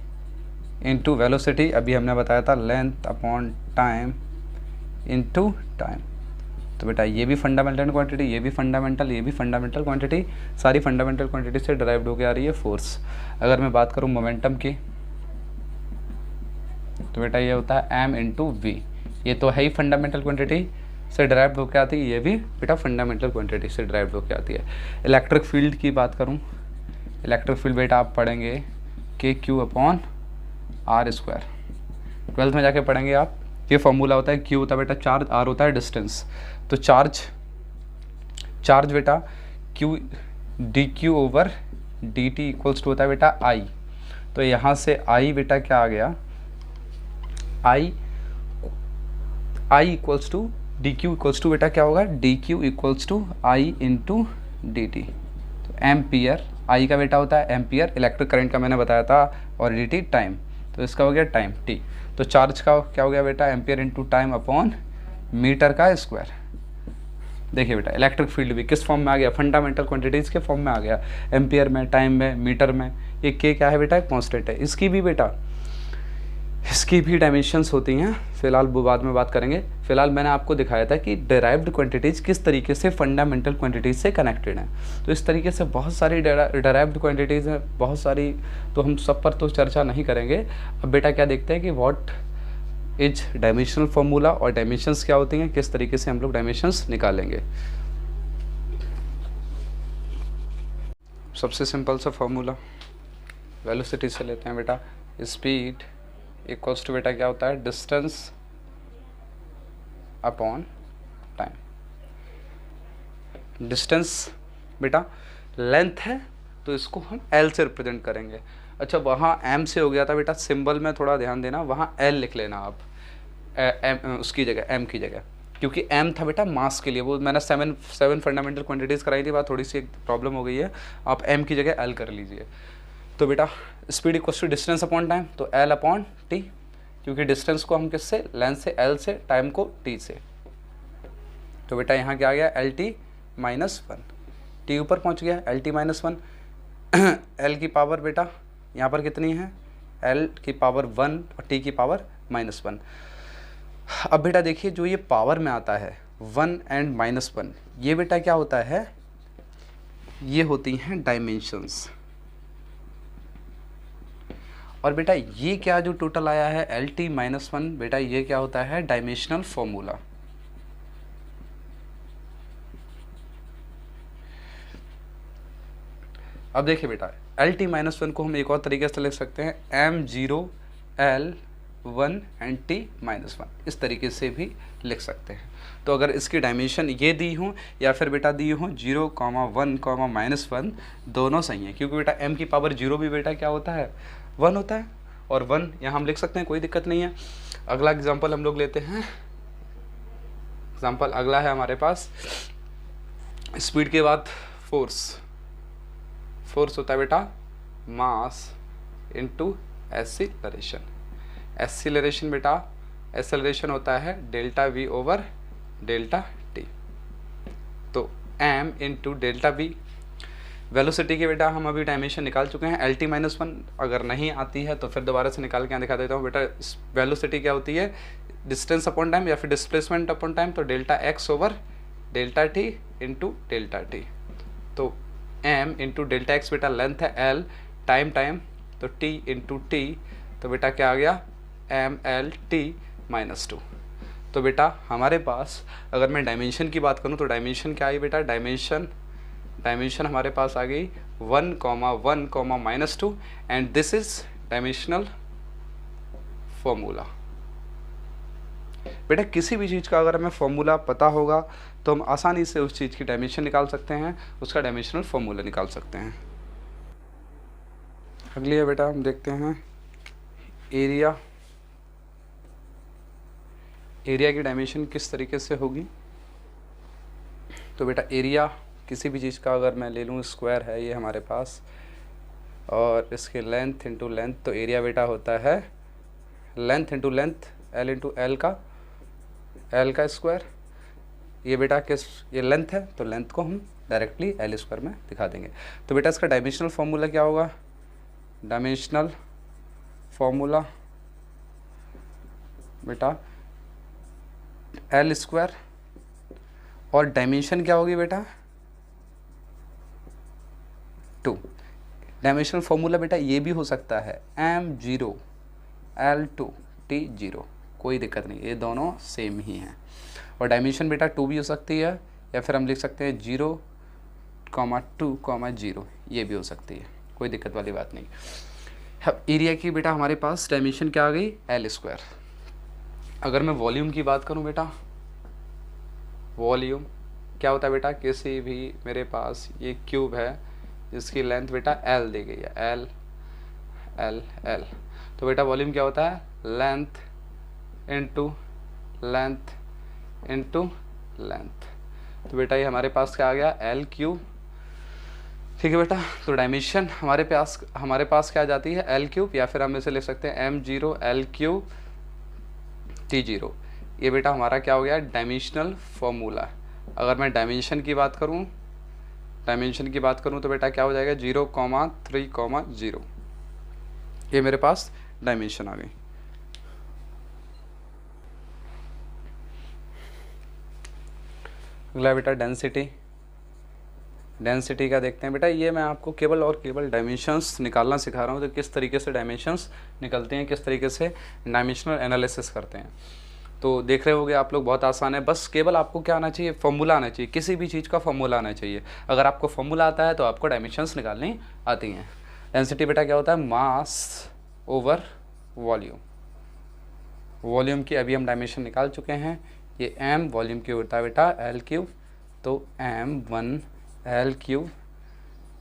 इनटू वेलोसिटी, अभी हमने बताया था length upon time into time. तो बेटा ये भी फंडामेंटल क्वांटिटी, ये भी फंडामेंटल, ये भी फंडामेंटल क्वांटिटी, सारी फंडामेंटल क्वांटिटी से डिराइव्ड होकर आ रही है फोर्स। अगर मैं बात करूँ मोमेंटम की, तो बेटा ये होता है m इंटू वी। ये तो है ही फंडामेंटल क्वांटिटी से डिराइव्ड होकर आती है, ये भी बेटा फंडामेंटल क्वांटिटी से डिराइव्ड होकर आती है। इलेक्ट्रिक फील्ड की बात करूँ, इलेक्ट्रिक फील्ड बेटा आप पढ़ेंगे KQ upon R square, 12th में जाके पढ़ेंगे आप। ये फॉर्मूला होता है, Q होता है बेटा चार्ज, R होता है डिस्टेंस। तो चार्ज बेटा Q dQ over dt equals to होता है बेटा I। तो यहाँ से I बेटा क्या आ गया, I equals to dQ equals to बेटा क्या होगा, dQ equals to I into dt। तो एम्पियर, I का बेटा होता है एम्पियर, इलेक्ट्रिक करंट का मैंने बताया था, और dt टाइम। तो इसका हो गया टाइम t। तो चार्ज का क्या हो गया बेटा, ampere into time upon metre का स्क्वायर। देखिए बेटा इलेक्ट्रिक फील्ड भी किस फॉर्म में आ गया, फंडामेंटल क्वांटिटीज़ के फॉर्म में आ गया, एम्पियर में, टाइम में, मीटर में। ये के क्या है बेटा, कॉन्स्टेंट है। इसकी भी डायमेंशंस होती हैं, फिलहाल वो बाद में बात करेंगे। फिलहाल मैंने आपको दिखाया था कि डिराइव्ड क्वांटिटीज़ किस तरीके से फंडामेंटल क्वांटिटीज़ से कनेक्टेड हैं। तो इस तरीके से बहुत सारी डिराइव्ड क्वांटिटीज़ हैं, बहुत सारी, तो हम सब पर तो चर्चा नहीं करेंगे। अब बेटा क्या देखते हैं कि व्हाट इज डायमेंशनल फार्मूला, और डायमेंशंस क्या होती हैं, किस तरीके से हम लोग डायमेंशंस निकालेंगे। सबसे सिंपल सा फार्मूला वेलोसिटी से लेते हैं बेटा, स्पीड इक्वल्स टू बेटा क्या होता है, डिस्टेंस अपॉन टाइम। डिस्टेंस बेटा लेंथ है तो इसको हम L से रिप्रेजेंट करेंगे। अच्छा वहाँ M से हो गया था बेटा, सिंबल में थोड़ा ध्यान देना, वहाँ L लिख लेना आप उसकी जगह M की जगह, क्योंकि M था बेटा मास के लिए। वो मैंने सेवन फंडामेंटल क्वांटिटीज़ कराई थी, बात थोड़ी सी प्रॉब्लम हो गई है, आप M की जगह L कर लीजिए। तो बेटा speed equals to distance upon time, तो L अपॉन T, क्योंकि डिस्टेंस को हम किससे, लेंथ से, L से, टाइम को T से। तो बेटा यहाँ क्या आ गया, LT माइनस 1, T ऊपर पहुँच गया, LT माइनस 1। L की पावर बेटा यहाँ पर कितनी है, L की पावर 1 और T की पावर माइनस 1। अब बेटा देखिए जो ये पावर में आता है 1 एंड माइनस 1, ये बेटा क्या होता है, ये होती हैं डायमेंशंस। और बेटा ये क्या जो टोटल आया है LT माइनस 1, बेटा ये क्या होता है, डायमेंशनल फॉर्मूला। अब देखिए बेटा LT माइनस 1 को हम एक और तरीके से लिख सकते हैं, M0 L1 and T minus 1, इस तरीके से भी लिख सकते हैं। तो अगर इसकी डायमेंशन ये दी हो या फिर बेटा दी हो 0, 1, -1 दोनों सही हैं, क्योंकि बेटा M की पावर 0 भी बेटा क्या होता है, 1 होता है, और 1 यहाँ हम लिख सकते हैं, कोई दिक्कत नहीं है। अगला एग्जाम्पल हम लोग लेते हैं, एग्जाम्पल अगला है हमारे पास, स्पीड के बाद फोर्स। फोर्स होता है बेटा मास इनटू एक्सीलरेशन। एक्सीलरेशन बेटा, एक्सेलरेशन होता है delta V over delta T, तो M into delta V। Velocity के बेटा हम अभी डायमेंशन निकाल चुके हैं, LT माइनस 1, अगर नहीं आती है तो फिर दोबारा से निकाल के यहाँ दिखा देता हूँ। बेटा वेलोसिटी क्या होती है, डिस्टेंस अपॉन टाइम या फिर डिस्प्लेसमेंट अपॉन टाइम, तो delta X over delta T into delta T। तो M इंटू डेल्टा एक्स बेटा लेंथ है L, टाइम तो T इंटू T, तो बेटा क्या आ गया, MLT माइनस 2। तो बेटा हमारे पास अगर मैं डायमेंशन की बात करूं तो डायमेंशन क्या आई बेटा, डायमेंशन हमारे पास आ गई 1, 1, -2, and this is dimensional formula. बेटा किसी भी चीज़ का अगर हमें फॉर्मूला पता होगा तो हम आसानी से उस चीज़ की डायमेंशन निकाल सकते हैं, उसका डायमेंशनल फॉर्मूला निकाल सकते हैं। अगली है बेटा हम देखते हैं एरिया। एरिया की डायमेंशन किस तरीके से होगी, तो बेटा एरिया किसी भी चीज़ का अगर मैं ले लूँ, स्क्वायर है ये हमारे पास और इसके लेंथ इंटू लेंथ, तो एरिया बेटा होता है length into length, L into L का स्क्वायर। ये बेटा किस, ये लेंथ है तो लेंथ को हम डायरेक्टली L स्क्वायर में दिखा देंगे। तो बेटा इसका डायमेंशनल फॉर्मूला क्या होगा, डायमेंशनल फॉर्मूला बेटा L स्क्वायर, और डायमेंशन क्या होगी बेटा 2। डायमेंशनल फॉर्मूला बेटा ये भी हो सकता है M0 L2 T0, कोई दिक्कत नहीं, ये दोनों सेम ही हैं। और डायमेंशन बेटा 2 भी हो सकती है, या फिर हम लिख सकते हैं 0, 2, 0, ये भी हो सकती है, कोई दिक्कत वाली बात नहीं। अब एरिया की बेटा हमारे पास डायमेंशन क्या आ गई, L स्क्वायर। अगर मैं वॉल्यूम की बात करूं बेटा, वॉल्यूम क्या होता है बेटा, किसी भी मेरे पास ये क्यूब है जिसकी लेंथ बेटा L दी गई है, L, तो बेटा वॉल्यूम क्या होता है, length into length into length. तो बेटा ये हमारे पास क्या आ गया, L क्यूब, ठीक है बेटा। तो डायमेंशन हमारे पास क्या आ जाती है, L क्यूब, या फिर हम इसे लिख सकते हैं M0 L क्यूब T0। ये बेटा हमारा क्या हो गया, डायमेंशनल फॉर्मूला। अगर मैं डायमेंशन की बात करूं तो बेटा क्या हो जाएगा, 0, 3, 0, ये मेरे पास डायमेंशन आ गई। अगला बेटा डेंसिटी का देखते हैं बेटा। ये मैं आपको केवल और केवल डायमेंशंस निकालना सिखा रहा हूँ, तो किस तरीके से डायमेंशंस निकलते हैं, किस तरीके से डायमेंशनल एनालिसिस करते हैं। तो देख रहे होगे आप लोग, बहुत आसान है, बस केवल आपको क्या आना चाहिए, फॉर्मूला आना चाहिए, किसी भी चीज़ का फॉर्मूला आना चाहिए। अगर आपको फॉर्मूला आता है तो आपको डायमेंशंस निकालनी आती हैं। डेंसिटी बेटा क्या होता है, मास ओवर वॉल्यूम। वॉल्यूम की अभी हम डायमेंशन निकाल चुके हैं। ये m वॉल्यूम की होता है बेटा L3, तो m1 L3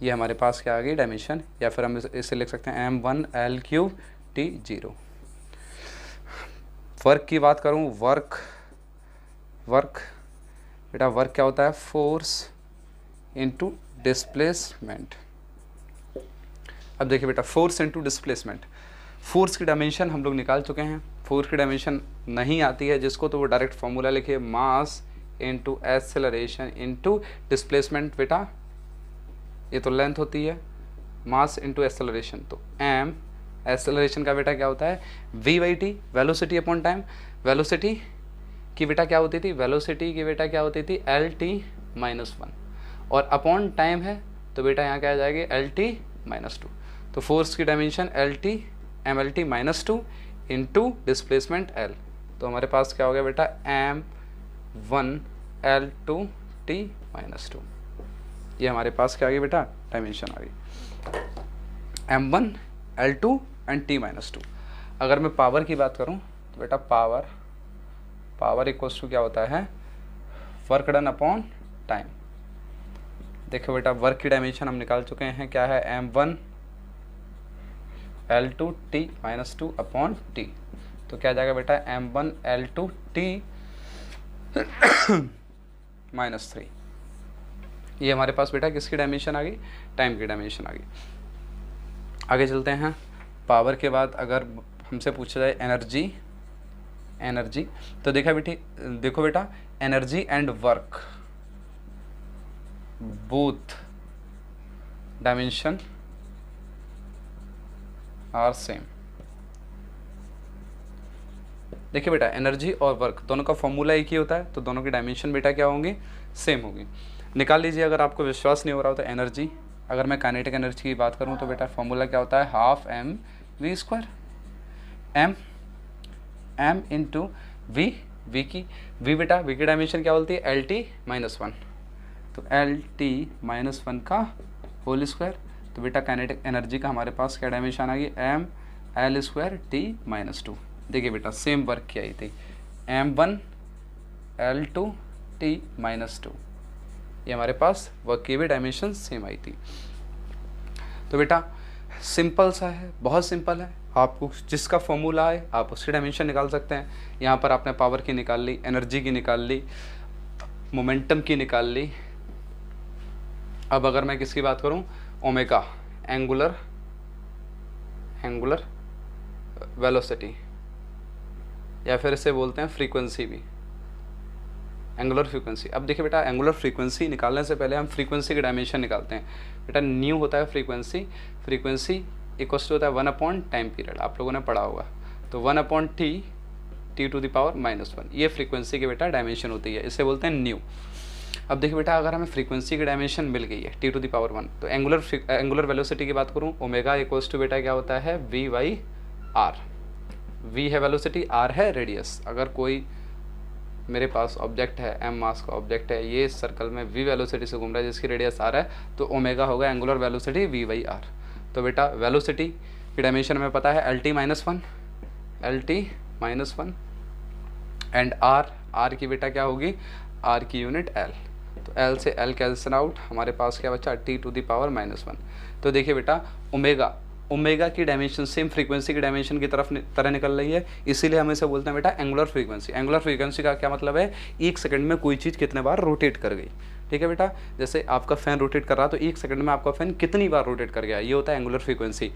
ये हमारे पास क्या आ गई डायमेंशन, या फिर हम इसे लिख सकते हैं m1 L3 T0। वर्क की बात करूं, वर्क बेटा वर्क क्या होता है, फोर्स इनटू डिस्प्लेसमेंट। अब देखिए बेटा फोर्स इनटू डिस्प्लेसमेंट, फोर्स की डायमेंशन हम लोग निकाल चुके हैं। फोर्स की डायमेंशन नहीं आती है जिसको, तो वो डायरेक्ट फॉर्मूला लिखिए, mass into acceleration into displacement. बेटा ये तो लेंथ होती है, मास इनटू एक्सेलरेशन, तो m एक्सेलरेशन का बेटा क्या होता है, v/t velocity upon time. Velocity की बेटा क्या होती थी, वेलोसिटी की बेटा क्या होती थी Lt-1, और अपॉन टाइम है तो बेटा यहाँ क्या आ जाएगी Lt-2। तो फोर्स की dimension mLt-2 into displacement L, तो हमारे पास क्या हो गया बेटा m1 L2T-2। ये हमारे पास क्या आ गई बेटा डायमेंशन आ गई, m1 L2 एंड T-2। अगर मैं पावर की बात करूं तो बेटा पावर इक्वल्स टू क्या होता है, वर्क डन अपॉन टाइम। देखो बेटा वर्क की डायमेंशन हम निकाल चुके हैं, क्या है m1 L2 T-2 upon T, तो क्या जाएगा बेटा m1 L2 T-3। ये हमारे पास बेटा किसकी डायमेंशन आ गई, टाइम की डायमेंशन आ गई। आगे चलते हैं। पावर के बाद अगर हमसे पूछा जाए एनर्जी, तो देखो बेटा energy and work both dimension are same. देखिए बेटा एनर्जी और वर्क दोनों का फॉर्मूला एक ही होता है, तो दोनों की डायमेंशन बेटा क्या होंगी, सेम होगी। निकाल लीजिए अगर आपको विश्वास नहीं हो रहा हो तो एनर्जी। अगर मैं काइनेटिक एनर्जी की बात करूं तो बेटा फॉर्मूला क्या होता है, half mv²। m into V की डायमेंशन क्या बोलती है Lt-1, तो Lt-1 का होल स्क्वायर। तो बेटा काइनेटिक एनर्जी का हमारे पास क्या डायमेंशन आ गई, mL²T-2। देखिए बेटा सेम वर्क की आई थी, m1 L2 T-2, ये हमारे पास वर्क की भी डायमेंशन सेम आई थी। तो बेटा सिंपल सा है, बहुत सिंपल है, आपको जिसका फॉर्मूला है आप उसकी डायमेंशन निकाल सकते हैं। यहाँ पर आपने पावर की निकाल ली, एनर्जी की निकाल ली, मोमेंटम की निकाल ली। अब अगर मैं किसकी बात करूँ, ओमेगा एंगुलर वेलोसिटी, या फिर इसे बोलते हैं फ्रीक्वेंसी भी, एंगुलर फ्रीक्वेंसी। अब देखिए बेटा एंगुलर फ्रीक्वेंसी निकालने से पहले हम फ्रीक्वेंसी की डायमेंशन निकालते हैं। बेटा न्यू होता है फ्रीक्वेंसी इक्वल्स टू होता है 1 अपॉन टाइम पीरियड, आप लोगों ने पढ़ा होगा। तो 1 अपॉन T⁻⁻1, ये फ्रीक्वेंसी की बेटा डायमेंशन होती है, इसे बोलते हैं न्यू। अब देखिए बेटा अगर हमें फ्रीक्वेंसी की डायमेंशन मिल गई है T⁻1, तो एंगुलर वेलोसिटी की बात करूँ, ओमेगा इक्वल्स टू बेटा क्या होता है V/r। V है वेलोसिटी, R है रेडियस। अगर कोई मेरे पास ऑब्जेक्ट है, m मास का ऑब्जेक्ट है, ये सर्कल में v वेलोसिटी से घूम रहा है जिसकी रेडियस r है, तो ओमेगा होगा एंगुलर वेलोसिटी V/r। तो बेटा वेलोसिटी की डायमेंशन हमें पता है Lt-1 एंड r की बेटा क्या होगी, r की यूनिट l, तो l से l कैंसिल आउट, हमारे पास क्या बचा T⁻⁻1। तो देखिए बेटा ओमेगा की डायमेंशन सेम फ्रीक्वेंसी की डायमेंशन की तरह निकल रही है, इसीलिए हम इसे बोलते हैं बेटा एंगुलर फ्रीक्वेंसी। एंगुलर फ्रीक्वेंसी का क्या मतलब है, एक सेकंड में कोई चीज़ कितने बार रोटेट कर गई। ठीक है बेटा, जैसे आपका फ़ैन रोटेट कर रहा तो एक सेकंड में आपका फ़ैन कितनी बार रोटेट कर गया, ये होता है एंगुलर फ्रीक्वेंसी।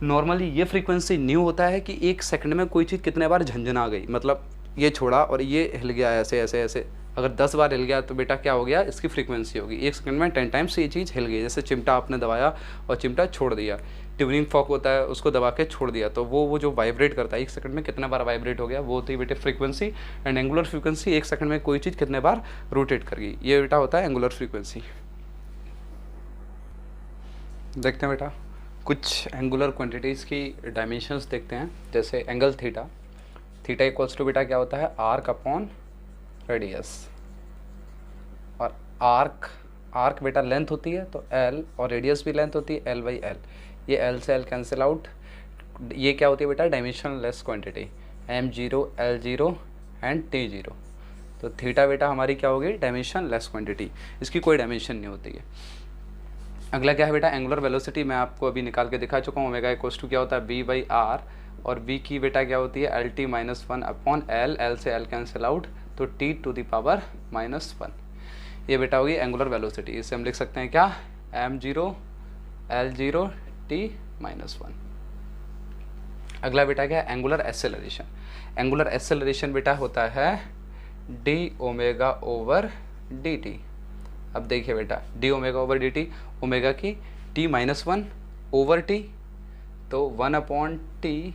नॉर्मली ये फ्रीक्वेंसी न्यू होता है कि एक सेकंड में कोई चीज़ कितने बार झंझना गई, मतलब ये छोड़ा और ये हिल गया ऐसे ऐसे ऐसे, अगर 10 बार हिल गया तो बेटा क्या हो गया, इसकी फ्रीक्वेंसी होगी। एक सेकंड में 10 टाइम्स ये चीज़ हिल गई, जैसे चिमटा आपने दबाया और चिमटा छोड़ दिया, ट्यूनिंग फॉक होता है उसको दबा के छोड़ दिया, तो वो जो वाइब्रेट करता है एक सेकंड में कितना बार वाइब्रेट हो गया, वो होती है बेटे फ्रीक्वेंसी। एंड एंगुलर फ्रीक्वेंसी एक सेकंड में कोई चीज़ कितने बार रोटेट कर गई, ये बेटा होता है एंगुलर फ्रीक्वेंसी। देखते हैं बेटा कुछ एंगुलर क्वांटिटीज़ की डायमेंशंस देखते हैं, जैसे एंगल थीटा इक्वल्स टू बेटा क्या होता है, आर्क अपॉन रेडियस, और आर्क बेटा लेंथ होती है तो l, और रेडियस भी लेंथ होती है L/L। ये l से l कैंसिल आउट, ये क्या होती है बेटा dimension less quantity, m0 l0 and t0। तो थीटा बेटा हमारी क्या होगी, डायमेंशन लेस क्वांटिटी, इसकी कोई डायमेंशन नहीं होती है। अगला क्या है बेटा, एंगुलर वेलोसिटी। मैं आपको अभी निकाल के दिखा चुका हूँ। ओमेगा इक्वल्स टू क्या होता है, v/r, और v की बेटा क्या होती है, LT-1/L, L से L कैंसिल आउट, तो T⁻⁻1। ये बेटा होगी एंगुलर वेलोसिटी। इसे हम लिख सकते हैं क्या, m0 l0 T-1। अगला बेटा क्या है, एंगुलर एक्सेलरेशन। एंगुलर एक्सेलरेशन बेटा होता है d⁻/dt। अब देखिए बेटा, d⁻/dt, ओमेगा की T-1/t, तो 1/t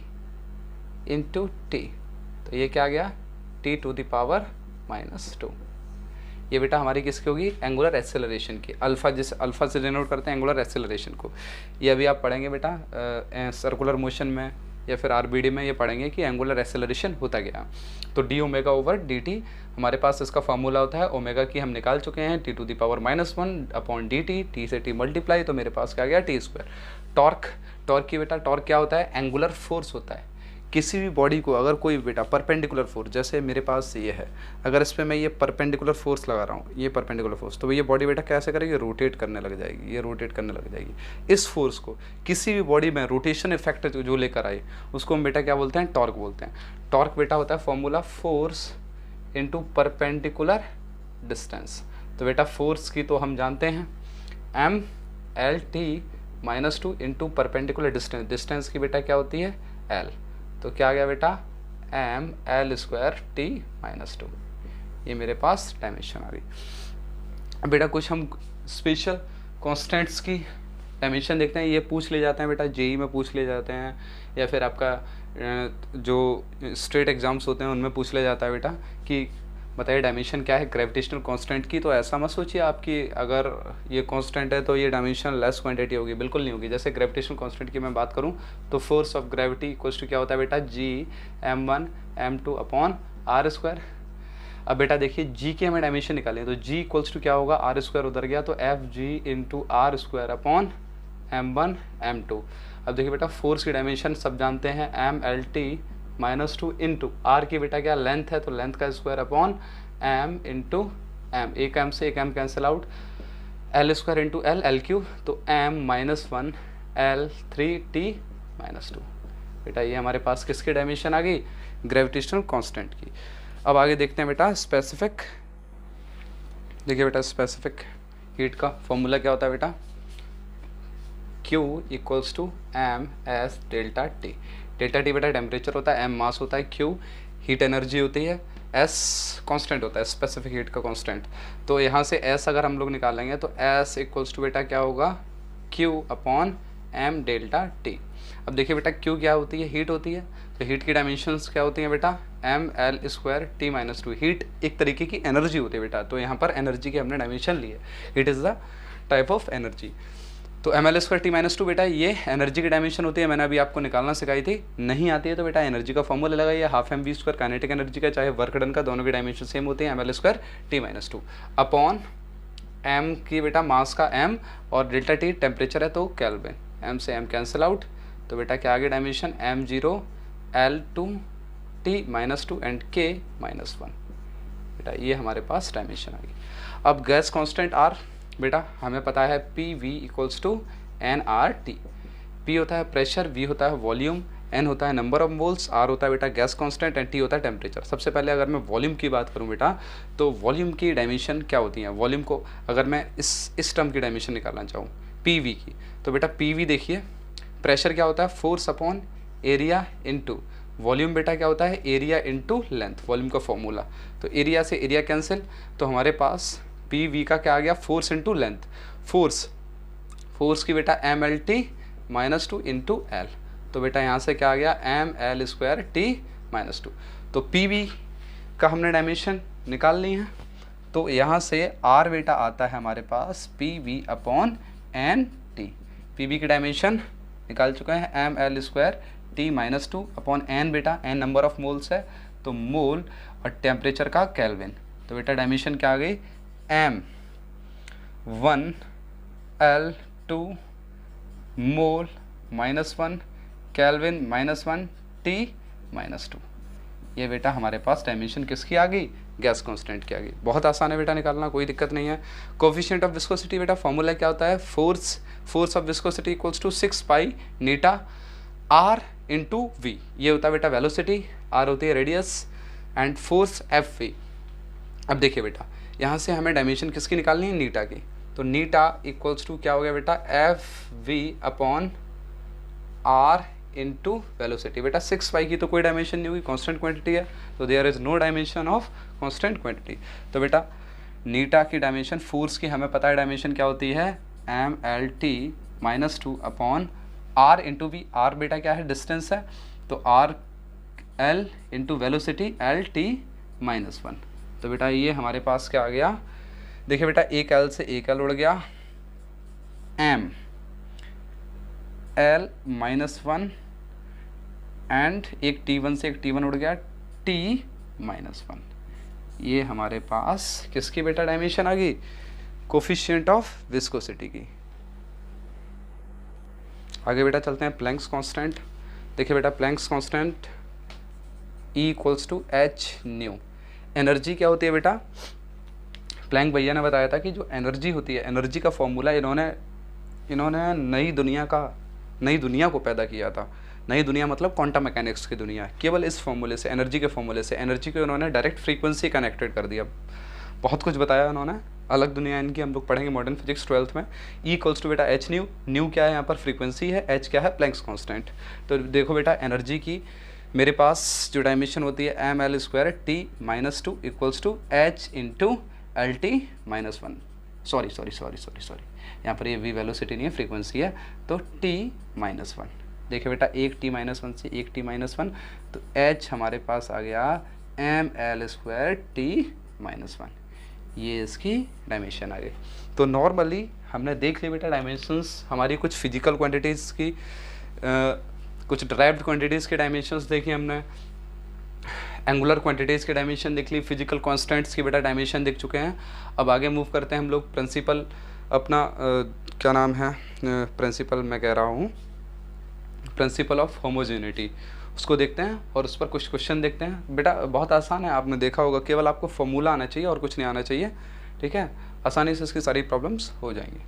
इंटू टी, तो ये क्या आ गया, T⁻⁻²। ये बेटा हमारी किसकी होगी, एंगुलर एक्सेलरेशन की। अल्फ़ा, जिस अल्फ़ा से डिनोट करते हैं एंगुलर एक्सेलरेशन को। ये अभी आप पढ़ेंगे बेटा सर्कुलर मोशन में या फिर आरबीडी में, ये पढ़ेंगे कि एंगुलर एक्सेलरेशन होता गया। तो d⁻/dt हमारे पास इसका फार्मूला होता है, ओमेगा की हम निकाल चुके हैं, T⁻⁻1/dt, टी से टी मल्टीप्लाई, तो मेरे पास क्या गया, t²। टॉर्क की बेटा, टॉर्क क्या होता है, एंगुलर फोर्स होता है। किसी भी बॉडी को अगर कोई बेटा परपेंडिकुलर फोर्स, जैसे मेरे पास ये है, अगर इस पर मैं ये परपेंडिकुलर फोर्स लगा रहा हूँ, ये परपेंडिकुलर फोर्स, तो ये बॉडी बेटा कैसे करेगी, रोटेट करने लग जाएगी, ये रोटेट करने लग जाएगी। इस फोर्स को किसी भी बॉडी में रोटेशन इफेक्ट जो लेकर आए, उसको हम बेटा क्या बोलते हैं, टॉर्क बोलते हैं। टॉर्क बेटा होता है formula force into perpendicular distance. तो बेटा फोर्स की तो हम जानते हैं m/L/T-2 into perpendicular distance. Distance की बेटा क्या होती है, L, तो क्या आ गया बेटा, mL²T-2। ये मेरे पास डायमेंशन आ गई। अब बेटा कुछ हम स्पेशल कांस्टेंट्स की डायमेंशन देखते हैं। ये पूछ ले जाते हैं बेटा, जेई में पूछ ले जाते हैं, या फिर आपका जो स्टेट एग्जाम्स होते हैं उनमें पूछ ले जाता है बेटा कि बताइए डायमेंशन क्या है ग्रेविटेशनल कांस्टेंट की। तो ऐसा मत सोचिए आपकी अगर ये कांस्टेंट है तो ये डायमेंशन लेस क्वांटिटी होगी, बिल्कुल नहीं होगी। जैसे ग्रेविटेशनल कांस्टेंट की मैं बात करूं तो force of gravity equals to क्या होता है बेटा, G(m1m2)/r²। अब बेटा देखिए जी की हमें डायमेंशन निकालें, तो जी इक्वल्स टू क्या होगा, r² उधर गया तो Fg(r²)/m1m2। अब देखिए बेटा फोर्स की डायमेंशन सब जानते हैं, mLT-2 इंटू आर की बेटा क्या लेंथ है, तो लेंथ का square upon m into M, एक m से एक m cancel out, L² into L3, तो m-1 L3T-2। बेटा ये हमारे पास किसकी डायमेंशन आ गई, ग्रेविटेशनल कांस्टेंट की। अब आगे देखते हैं बेटा स्पेसिफिक। देखिए बेटा स्पेसिफिक हीट का फॉर्मूला क्या होता है बेटा, Q equals to m/s∆T। Delta T बेटा टेम्परेचर होता है, m मास होता है, Q हीट एनर्जी होती है, S कांस्टेंट होता है स्पेसिफिक हीट का कांस्टेंट। तो यहाँ से S अगर हम लोग निकालेंगे तो S इक्वल्स टू बेटा क्या होगा, Q/m∆T। अब देखिए बेटा Q क्या होती है, हीट होती है, तो हीट की डायमेंशंस क्या होती हैं बेटा, mL²T-2। हीट एक तरीके की एनर्जी होती है बेटा, तो यहाँ पर एनर्जी की हमने डायमेंशन ली है, heat is the type of energy. तो mL²T-2 बेटा ये एनर्जी की डायमेंशन होती है, मैंने अभी आपको निकालना सिखाई थी। नहीं आती है तो बेटा एनर्जी का फॉर्मूला लगाइए, हाफ mv² काइनेटिक एनर्जी का चाहे वर्क डन का, दोनों की डायमेंशन सेम होती है, mL²T-2 अपॉन m की बेटा मास का m और डेल्टा टी टेम्परेचर है तो केल्विन, m से m कैंसिल आउट, तो बेटा क्या आ गया dimension m0 L2T-2 and K-1। बेटा ये हमारे पास डायमेंशन आ गई। अब गैस कांस्टेंट R बेटा हमें पता है PV equals to nRT। P होता है प्रेशर, V होता है वॉल्यूम, N होता है नंबर ऑफ मोल्स, R होता है बेटा गैस कांस्टेंट एंड T होता है टेम्परेचर। सबसे पहले अगर मैं वॉल्यूम की बात करूं बेटा, तो वॉल्यूम की डायमेंशन क्या होती है, वॉल्यूम को अगर मैं इस टर्म की डायमेंशन निकालना चाहूँ PV की, तो बेटा PV देखिए प्रेशर क्या होता है, force upon area into volume बेटा क्या होता है, एरिया इंटू लेंथ, वॉल्यूम का फॉर्मूला। तो एरिया से एरिया कैंसिल, तो हमारे पास PV का क्या आ गया, फोर्स इंटू लेंथ। फोर्स की बेटा mLT-2 इंटू L, तो बेटा यहाँ से क्या आ गया mL²T-2। तो PV का हमने डायमेंशन निकाल ली है, तो यहाँ से R बेटा आता है हमारे पास PV/NT। PV की डायमेंशन निकाल चुके हैं mL²T-2 अपॉन N बेटा N नंबर ऑफ मोल्स है, तो मोल और टेम्परेचर का केल्विन, तो बेटा डायमेंशन क्या आ गई m1 L2 मोल -1 केल्विन -1 T-2। ये बेटा हमारे पास डायमेंशन किसकी आ गई, गैस कांस्टेंट की आ गई। बहुत आसान है बेटा निकालना, कोई दिक्कत नहीं है। कोफिशिएंट ऑफ विस्कोसिटी बेटा फॉर्मूला क्या होता है, force of viscosity equals to 6 pi eta R into V. ये होता है बेटा वेलोसिटी, आर होती है radius and force F V. अब देखिए बेटा यहाँ से हमें डायमेंशन किसकी निकालनी है, नीटा की। तो नीटा इक्वल्स टू क्या हो गया बेटा, F V upon R into velocity. बेटा 6 पाई की तो कोई डायमेंशन नहीं होगी, कांस्टेंट क्वांटिटी है, तो there is no dimension of constant quantity. तो बेटा नीटा की डायमेंशन, फोर्स की हमें पता है डायमेंशन क्या होती है, M L T minus 2 upon R into V. R बेटा क्या है, डिस्टेंस है, तो R L into velocity L T minus 1। तो बेटा ये हमारे पास क्या आ गया, देखिए बेटा एक एल से एक एल उड़ गया, एम एल माइनस 1 एंड एक T1 से एक T1 उड़ गया, T माइनस 1। ये हमारे पास किसकी बेटा डायमेंशन आ गई, कोफिशिएंट ऑफ विस्कोसिटी की। आगे बेटा चलते हैं प्लैंक्स कांस्टेंट। देखिए बेटा Planck's constant E equals to H nu. Energy क्या होती है बेटा, प्लैंक भैया ने बताया था कि जो एनर्जी होती है, एनर्जी का फॉर्मूला इन्होंने नई दुनिया को पैदा किया था। नई दुनिया मतलब क्वांटम मैकेनिक्स की दुनिया, केवल इस फॉर्मूले से, एनर्जी के फॉर्मूले से। एनर्जी को उन्होंने डायरेक्ट फ्रीक्वेंसी कनेक्टेड कर दिया। बहुत कुछ बताया उन्होंने, अलग दुनिया इनकी हम लोग पढ़ेंगे मॉडर्न फिजिक्स 12th में। ई इक्वल्स टू बेटा एच न्यू, न्यू क्या है यहाँ पर फ्रीक्वेंसी है, एच क्या है प्लैंक्स कांस्टेंट। तो देखो बेटा एनर्जी की मेरे पास जो डायमेंशन होती है M L square T minus 2 equals to H into L T minus 1। Sorry यहाँ पर ये वी वेलोसिटी नहीं है, फ्रीक्वेंसी है, तो टी माइनस 1। देखिए बेटा एक टी माइनस 1 से एक टी माइनस 1, तो एच हमारे पास आ गया M L square T minus 1। ये इसकी डायमेंशन आ गई। तो नॉर्मली हमने देख लिया बेटा डायमेंशंस हमारी, कुछ फिजिकल क्वांटिटीज़ की, कुछ ड्राइव्ड क्वांटिटीज़ के डायमेंशंस देखी हमने, एंगुलर क्वांटिटीज़ के डायमेंशन देख ली, फिजिकल कांस्टेंट्स की बेटा डायमेंशन देख चुके हैं। अब आगे मूव करते हैं हम लोग प्रिंसिपल अपना क्या नाम है, प्रिंसिपल मैं कह रहा हूँ, प्रिंसिपल ऑफ होमोजेनिटी, उसको देखते हैं और उस पर कुछ क्वेश्चन देखते हैं। बेटा बहुत आसान है, आपने देखा होगा, केवल आपको फॉर्मूला आना चाहिए और कुछ नहीं आना चाहिए, ठीक है। आसानी से इसकी सारी प्रॉब्लम्स हो जाएंगी।